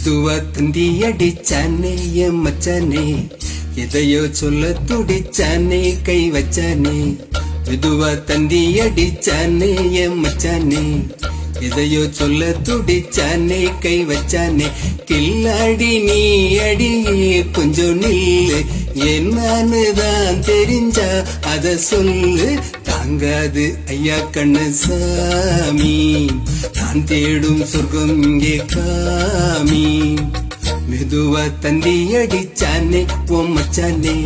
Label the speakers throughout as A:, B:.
A: மெதுவா தந்தி அடிச்சானே என் மச்சானே, எதையோ சொல்ல துடிச்சானே கை வச்சானே. மெதுவா தந்தி அடிச்சானே என் மச்சானே, எதையோ சொல்ல துடிச்சானே கை வச்சானே. கில்லாடி நீ அடியே கொஞ்சம் நில்லு, என்னன்னு தான் தெரிஞ்சா அத சொல்லு. தாங்காது ஐயா கண்ணு சாமி, நான் தேடும் சொர்க்கம் இங்கே காமி. மெதுவா தந்தி அடிச்சானே ஓ மச்சானே,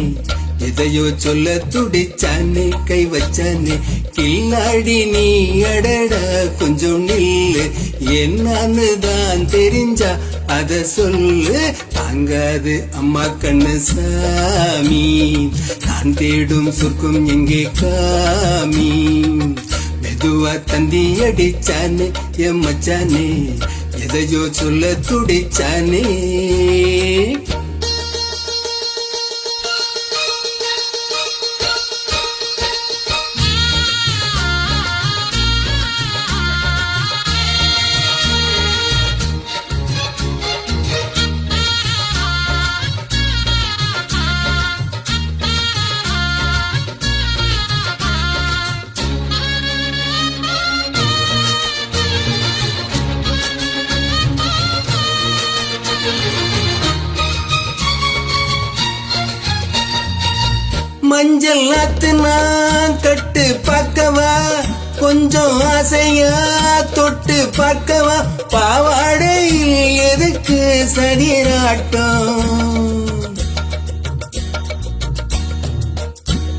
A: எதையோ சொல்ல துடிச்சானே கை வச்சானே. கில்லாடி நீ அடடா கொஞ்சம் நில்லு, என்னன்னு தான் தெரிஞ்சா அத சொல்லு. தாங்காது அம்மா கண்ணு சாமி, நான் தேடும் சொர்க்கம் எங்கே காமி. மெதுவா தந்தி அடிச்சானே என் மச்சானே, எதையோ சொல்ல துடிச்சானே. மஞ்சள் நாத்து நான் கட்டு பார்க்கவா, கொஞ்சம் ஆசையா தொட்டு பார்க்கவா. பாவாடையில் எதுக்கு சதிராட்டம்,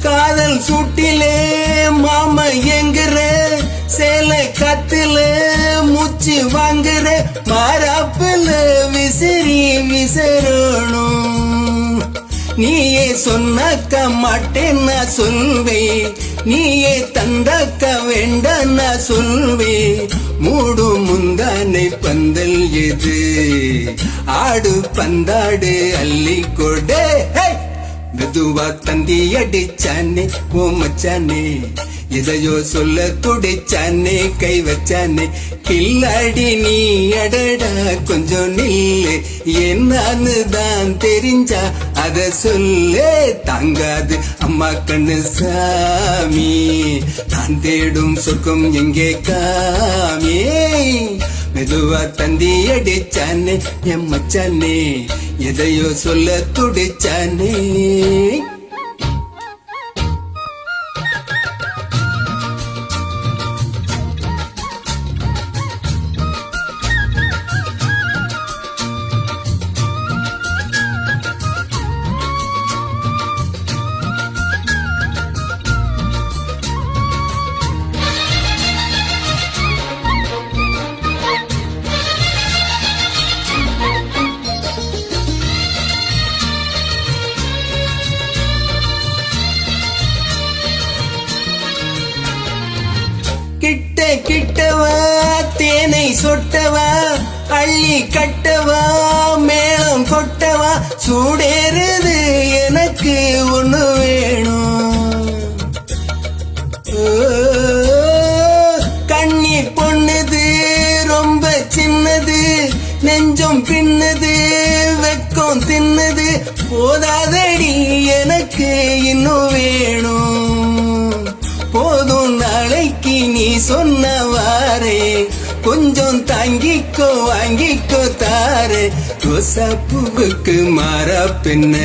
A: காதல் சூட்டிலே மாமா எங்குற, சேலை காத்துல மூச்சு வாங்குற. மாறாப்புல விசிறி விசரணும், நீயே சொன்னாக்க மாட்டேன் நான் சொல்வேன், நீயே தந்தாக்க வேண்டாம் நான் சொல்வேன். மூடு முந்தானை பந்தல் எது, ஆடு பந்தாடு அள்ளி கொடே. மெதுவா தந்தி அடிச்சானே ஓ மச்சானே, எதையோ சொல்ல துடிச்சானே கை வச்சானே. கில்லாடி நீ அடடா கொஞ்சம் நில்லு, என்னன்னு தான் தெரிஞ்சா அத சொல்லு. தாங்காது அம்மா கண்ணு சாமி, நான் தேடும் சொர்க்கம் எங்கே காமி. மெதுவா தந்தி அடிச்சானே என் மச்சானே, எதையோ சொல்ல துடிச்சானே. கிட்ட கிட்டவா தேனை சொட்டவா, அள்ளி கட்டவா மேளம் கொட்டவா. சூடேறுது எனக்கு ஒண்ணு வேணும், கண்ணி பொண்ணுது ரொம்ப சின்னது, நெஞ்சம் பின்னது வெக்கம் தின்னது. போதாதடி எனக்கு இன்னும் வேணும், போதும் நாளைக்கு நீ சொன்னவாரே. கொஞ்சம் தாங்கிக்கோ வாங்கிக்கோ தாரே. ரோசாப்பூவுக்கு மாறா பெண்ண,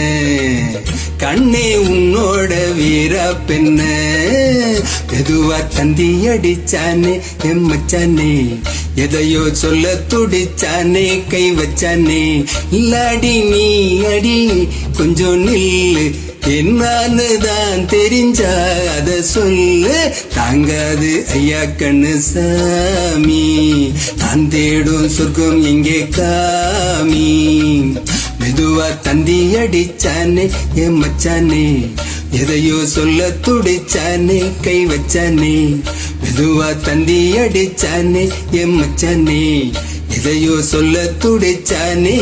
A: கண்ணே உன்னோட வீரா பெண்ண. மெதுவா தந்தி அடிச்சானே என் மச்சானே, எதையோ சொல்ல துடிச்சானே கை வச்சானே. இல்லாடி நீ அடி கொஞ்சம் நில்லு, என்னன்னு தான் தெரிஞ்சா அத சொல்லு. தாங்காது ஐயா கண்ணு சாமி, நான் தேடும் சொர்க்கம் எங்கே காமி. மெதுவா தந்தி அடிச்சானே என் மச்சானே, எதையோ சொல்ல துடிச்சானே கை வச்சானே. மெதுவா தந்தி அடிச்சானே என் மச்சானே, எதையோ சொல்ல துடிச்சானே.